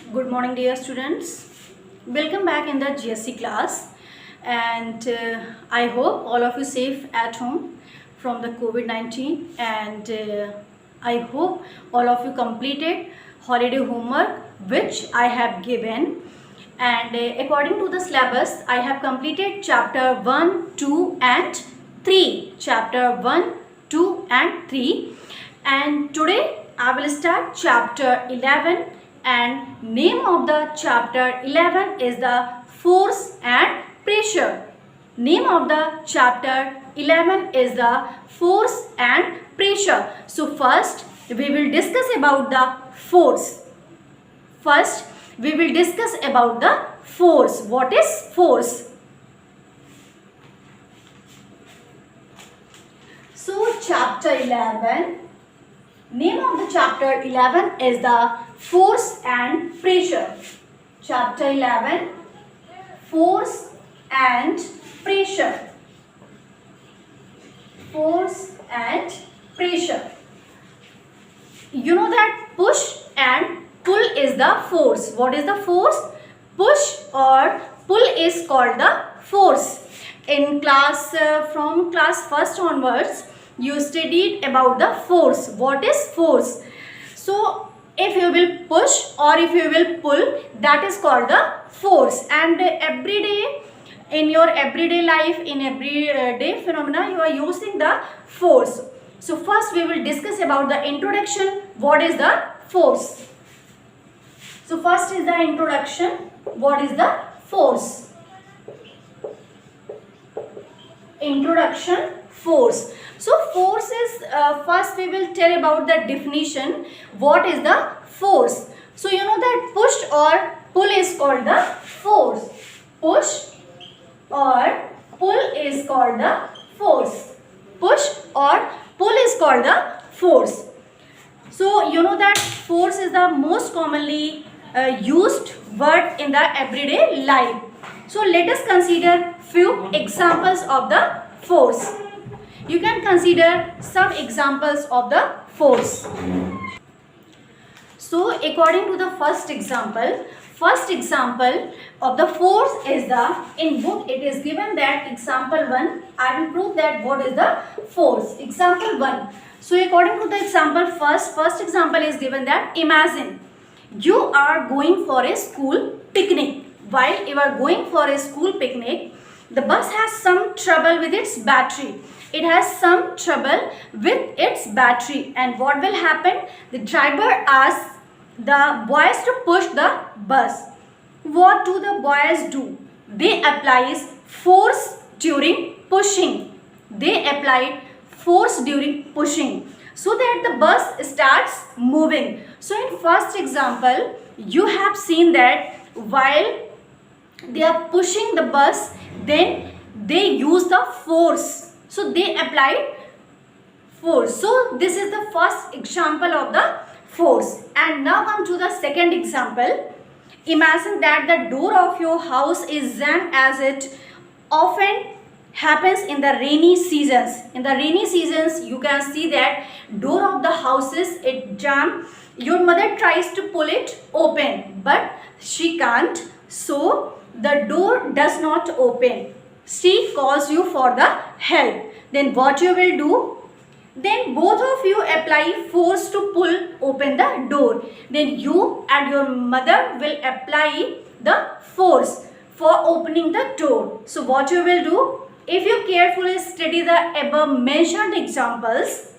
Good morning, dear students. Welcome back in the GSC class, and I hope all of you safe at home from the COVID-19, and I hope all of you completed holiday homework which I have given. And according to the syllabus, I have completed chapter 1, 2, and 3. Chapter 1, 2, and 3. And today I will start chapter 11, and name of the chapter 11 is the force and pressure. Name of the chapter 11 is the force and pressure. So first we will discuss about the force. First we will discuss about the force. What is force? So chapter 11, name of the chapter 11 is the force and pressure. Chapter 11, force and pressure. Force and pressure. You know that push and pull is the force. What is the force? Push or pull is called the force. In class, from class first onwards, you studied about the force. What is force? So if you will push or if you will pull, that is called the force. And every day in your everyday life, in everyday phenomena, you are using the force. So first we will discuss about the introduction. What is the force? So first is the introduction. What is the force? Introduction, force. So force is, first we will tell about the definition. What is the force? So you know that push or pull is called the force. Push or pull is called the force. Push or pull is called the force. So you know that force is the most commonly used word in the everyday life. So let us consider few examples of the force. You can consider some examples of the force. So according to the first example of the force is the, in book it is given that example 1, I will prove that what is the force. Example 1. So according to the example first example is given that imagine you are going for a school picnic. While you are going for a school picnic, the bus has some trouble with its battery. It has some trouble with its battery, and what will happen? The driver asks the boys to push the bus. What do the boys do? They apply force during pushing. They apply force during pushing so that the bus starts moving. So in first example, you have seen that while they are pushing the bus, then they use the force. So they applied force. So this is the first example of the force. And now come to the second example. Imagine that the door of your house is jammed, as it often happens in the rainy seasons. In the rainy seasons, you can see that door of the houses it jammed. Your mother tries to pull it open, but she can't. So the door does not open. She calls you for the help. Then what you will do? Then both of you apply force to pull open the door. Then you and your mother will apply the force for opening the door. So what you will do? If you carefully study the above mentioned examples,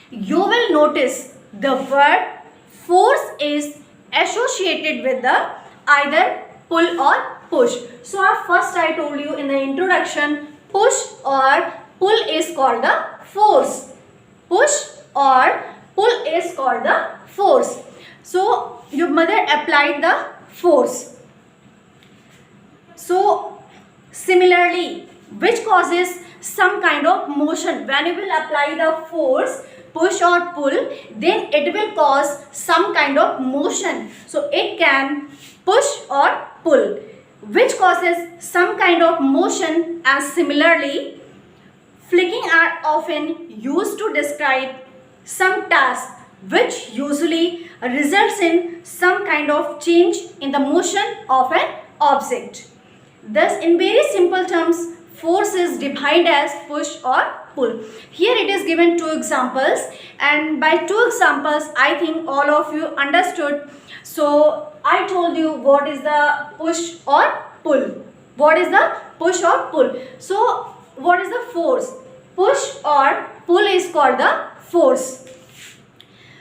you will notice the word force is associated with the either pull or push. So first I told you in the introduction, push or pull is called the force. Push or pull is called the force. So your mother applied the force. So similarly, which causes some kind of motion. When you will apply the force, push or pull, then it will cause some kind of motion. So it can push or pull, which causes some kind of motion. And similarly, flicking are often used to describe some task which usually results in some kind of change in the motion of an object. Thus, in very simple terms, force is defined as push or pull. Here it is given two examples, and by two examples I think all of you understood. So I told you what is the push or pull. What is the push or pull? So what is the force? Push or pull is called the force.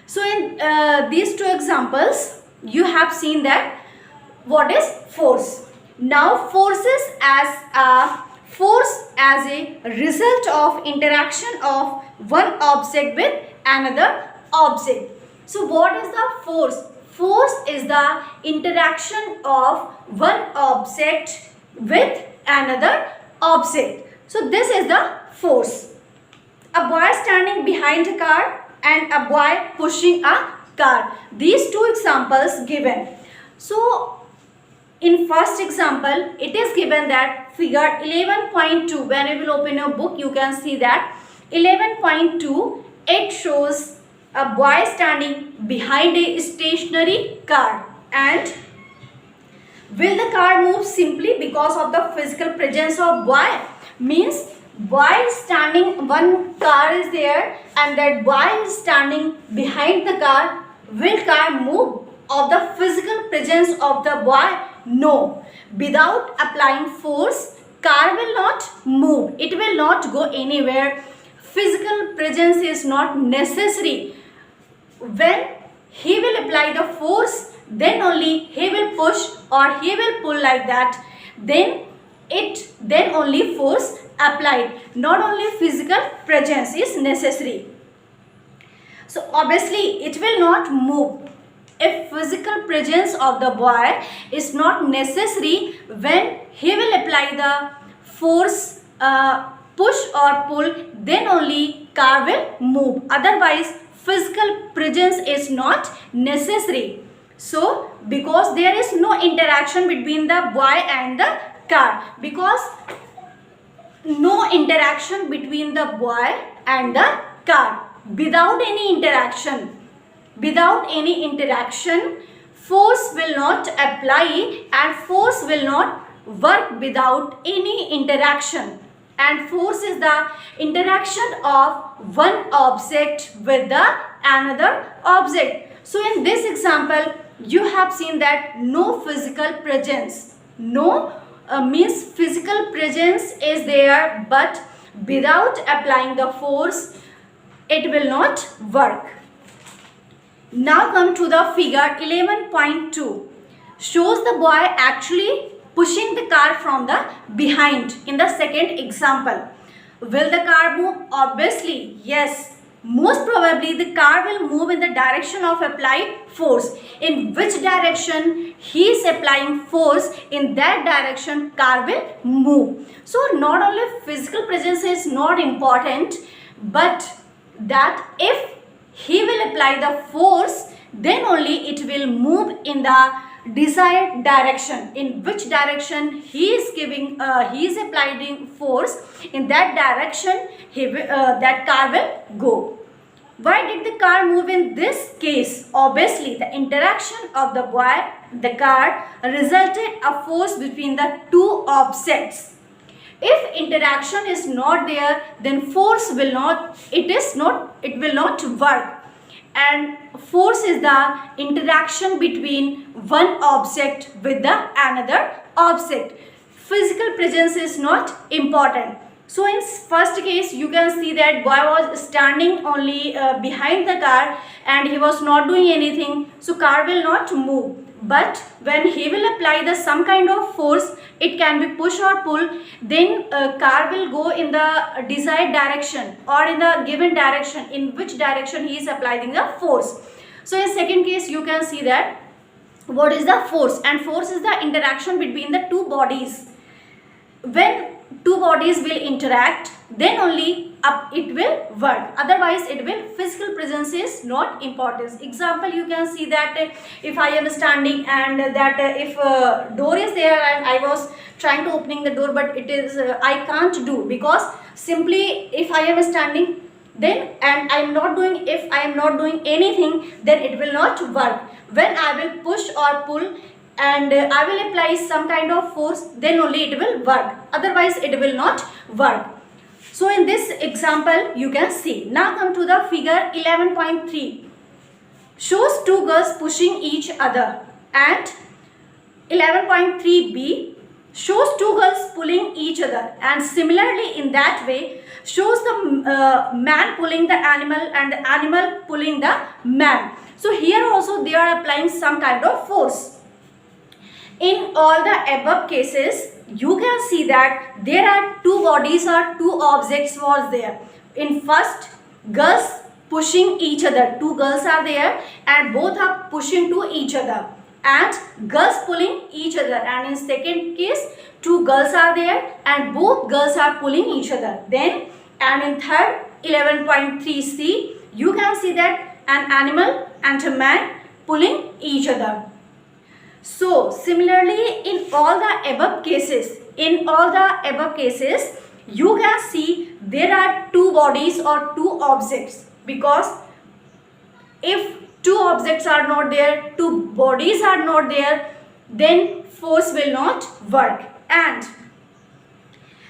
So in these two examples you have seen that what is force. Now forces as a result of interaction of one object with another object. So what is the force? Force is the interaction of one object with another object. So this is the force. A boy standing behind a car and a boy pushing a car. These two examples given. So in first example, it is given that figure 11.2, when you will open your book, you can see that 11.2, it shows a boy standing behind a stationary car. And will the car move simply because of the physical presence of boy? Means boy is standing, one car is there and that boy is standing behind the car. Will car move of the physical presence of the boy? No. Without applying force, car will not move. It will not go anywhere. Physical presence is not necessary. When he will apply the force, then only he will push or he will pull like that. Then only force applied. Not only physical presence is necessary. So obviously it will not move. If physical presence of the boy is not necessary, when he will apply the force, push or pull, then only car will move. Otherwise physical presence is not necessary. So because there is no interaction between the boy and the car, because no interaction between the boy and the car, without any interaction, force will not apply and force will not work without any interaction. And force is the interaction of one object with the another object. So in this example, you have seen that no physical presence. No means physical presence is there, but without applying the force, it will not work. Now come to the figure 11.2. Shows the boy actually pushing the car from the behind in the second example. Will the car move? Obviously, yes. Most probably the car will move in the direction of applied force. In which direction he is applying force, in that direction car will move. So not only physical presence is not important, but that if he will apply the force, then only it will move in the desired direction. In which direction he is applying force, in that direction that car will go. Why did the car move in this case? Obviously the interaction of the boy, the car, resulted a force between the two objects. If interaction is not there, then force will not, it will not work. And force is the interaction between one object with the another object. Physical presence is not important. So in first case, you can see that boy was standing only behind the car and he was not doing anything. So car will not move. But when he will apply the some kind of force, it can be push or pull, then car will go in the desired direction or in the given direction, in which direction he is applying the force. So in second case, you can see that what is the force, and force is the interaction between the two bodies. When two bodies will interact, then only it will work. Otherwise it will, physical presence is not important. Example, you can see that if I am standing and that if door is there and I was trying to opening the door, but it is I can't do, because simply if I am standing, then, and I am not doing, if I am not doing anything, then it will not work. When I will push or pull and I will apply some kind of force, then only it will work, otherwise it will not work. So in this example you can see. Now come to the figure 11.3. Shows two girls pushing each other, and 11.3b shows two girls pulling each other, and similarly in that way shows the man pulling the animal and the animal pulling the man. So here also they are applying some kind of force. In all the above cases, you can see that there are two bodies or two objects was there. In first, girls pushing each other. Two girls are there and both are pushing to each other. And girls pulling each other. And in second case, two girls are there and both girls are pulling each other. Then, and in third, 11.3c, you can see that an animal and a man pulling each other. So similarly in all the above cases, you can see there are two bodies or two objects, because if two objects are not there, two bodies are not there, then force will not work. And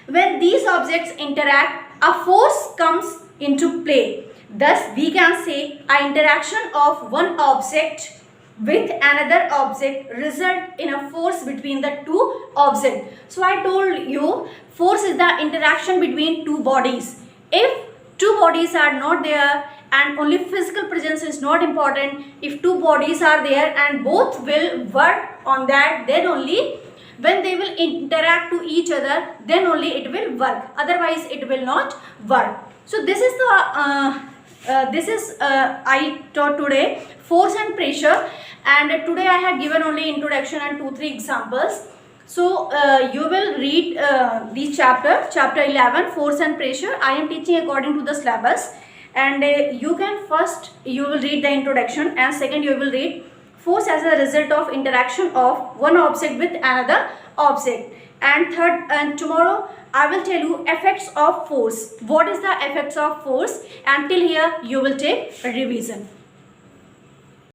when these objects interact, a force comes into play. Thus we can say an interaction of one object with another object result in a force between the two objects. So I told you force is the interaction between two bodies. If two bodies are not there and only physical presence is not important, if two bodies are there and both will work on that, then only when they will interact to each other, then only it will work, otherwise it will not work. So this is the I taught today force and pressure, and today I have given only introduction and 2-3 examples. So you will read the chapter 11, force and pressure. I am teaching according to the syllabus, and you will read the introduction, and second you will read force as a result of interaction of one object with another object, and third, and tomorrow I will tell you effects of force. What is the effects of force? Until here you will take a revision.